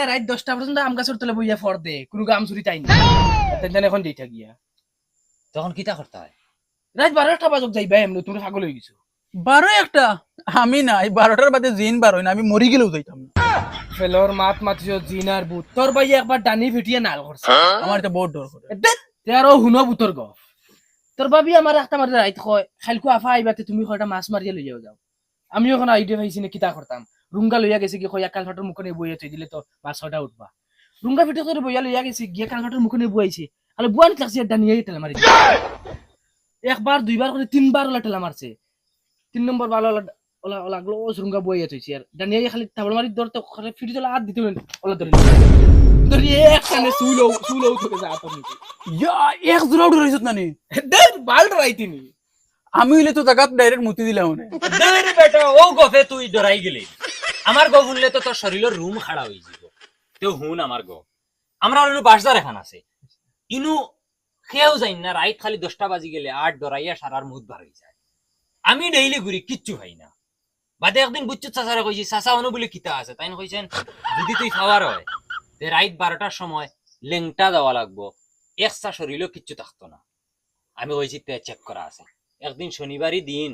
রাত 10টা পর্যন্ত আম গাছের তলে বইয়া ফর দে কোনো আম চুরি তাই না তেন এখন দিটা গিয়া তখন কিতা করতে হয়? রাত 12টা বাজক যাইবা এমনি তুমি পাগল হয়ে গেছো 12 একটা আমি না এই 12টার বাদে জিন বার হই না আমি মরি গেলেও যাইতাম না। ফেলর মাত মাতিও জিনার বুত তোর ভাই একবার ডানি ফিটিয়ে নাল করছে আমার এটা বহুত ডর করে। তেরো হুনো বুতর গফ তোর ভাবি আমার একটা মারি রাইত কয় খালকু আফা আইবাতে তুমি কয়টা মাছ মারিয়া লইয়া যাও আমিও এখন আইডিয়া পাইছি না কিতা করতাম রুঙ্গা লইয়া গেছে কি কয় কাল ফাটার মুখনে বইয়া থই দিলে তো মাছ ছটা উঠবা রুঙ্গা ফিটে করে বইয়া লইয়া গেছে গিয়া কাল ফাটার মুখনে বইছে আরে বুয়ান লাগছে ডানিয়া টেলা মারি একবার দুইবার করে তিনবার ওলা টেলা মারছে 3 নম্বর ভালো ওলা ওলা লাগলো ও রুঙ্গা বইয়া থইছে আর ডানিয়া খালি তাবল মারি ধরতে করে ফিটে চলে হাত দিতে ওলা ধরে ধরি একখানে সুলো সুলো থেকে যা তো নিতে ইয়া এক জোড়াও ডরাইছত না নি দেখ বাল রাইতিনি আমি হইলে তো জায়গাত ডাইরেক্ট মুতি দিলাম মনে দূর বেটা ও গফে তুই ডরাই গেলি আমার গো শুনলে তো তোর শরীরের রুম খাড়া হয়ে যাব তেও হুন আমার গো আমরা হলো বাসদার এখান আছে ইনু খেয়েও যাই না রাইত খালি 10টা বাজি গেলে 8 ডরাইয়া সারার মুদ বার হয়ে যায় আমি ডেইলি ঘুরি কিচ্ছু খাই না বাদে একদিন বুচ্চু চাচারে কইছি চাচা অনু বলে কিতা আছে তাই না কইছেন যদি তুই খাওয়ার হয় তে রাইত 12টার সময় লেংটা দেওয়া লাগবো এক্সট্রা শরীরেও কিচ্ছু থাকতো না আমি কইছি তে চেক করা আছে একদিন শনিবারই দিন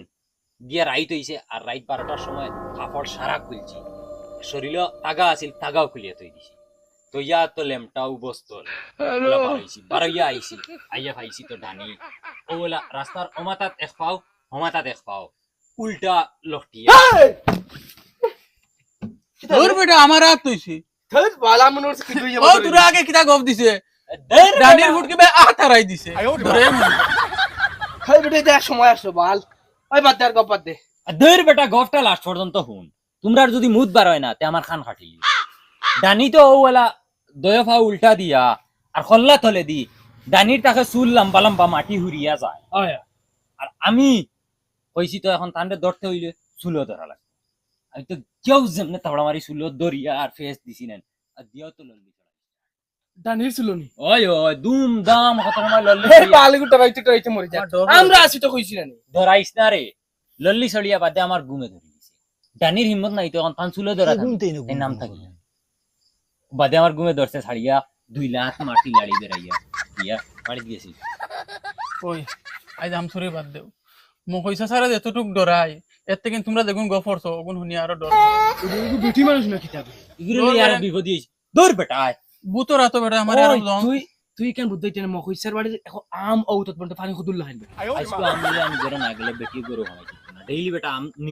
গিয়া রাইত হইছে আর রাইত 12টার সময় কাপড় সারা খুলছি শরীরে তাগা আছিল তাগাও খুলিয়া তৈ দিছি তো ইয়া তো লেমটাও বস্তল বারইয়া আইছি আইয়া খাইছি তো ডানি ওলা রাস্তার ওমাতাত এক পাও হমাতাত এক পাও উল্টা লটিয়া তোর বেটা আমার রাত হইছে ধর বালা মনোর কি দুই ও তোরা আগে কিতা গপ দিছে ডানির ফুটকে বে আতারাই দিছে ধরে হাই বেটা দেখ সময় আসলো বাল ওই বাদ দে আর গপ বাদ দে দের বেটা গফটা লাস্ট পর্যন্ত হুন তোমরা যদি মুদ বার হয় না তে আমার খান খাটিলি ডানি তো ওলা দয়ফা উল্টা দিয়া আর খল্লা তলে দি ডানির তাকে চুল লম্বা লম্বা মাটি হুরিয়া যায় আয়া আর আমি কইছি তো এখন তান্ডে ধরতে হইলে চুলো ধরা লাগবে আমি তো কেউ যেমনে তাবড়া মারি চুলো ধরিয়া আর ফেস দিছি নেন আর দিয়াও তো লল্লি ডানির চুলনি ওই ওই দুম দাম কত সময় লল্লি এই বাল গুটা রাইতে মরে যা আমরা আসি তো কইছি না ধরাইস না রে লল্লি ছড়িয়া বাদে আমার ঘুমে ধরে দিছে ডানির হিম্মত নাই তো এখন তান চুলো ধরা এই নাম থাকি বাদে আমার ঘুমে ধরছে ছাড়িয়া 2 লাখ মাটি লাড়ি বেরাইয়া দিয়া মারি দিয়েছি ওই আজ আম সরে বাদ দেও মো কইসা সারা এতটুক ডরাই এর থেকে তোমরা দেখুন গফরছো ওগুন শুনি আরো ডর বেটি মানুষ না কিতাব ইগুলো ইয়ার বিপদ দিয়েছি দৌড় বেটা আয় বুতো রাতো বেটা আমার আরো তুই তুই কেন বুদ্ধ হইতে না মকইসার বাড়ি এখন আম ও তত পানি খুদুল লাইন আজকে আমি গরম না গেলে বেটি গরম হয় না ডেইলি বেটা আম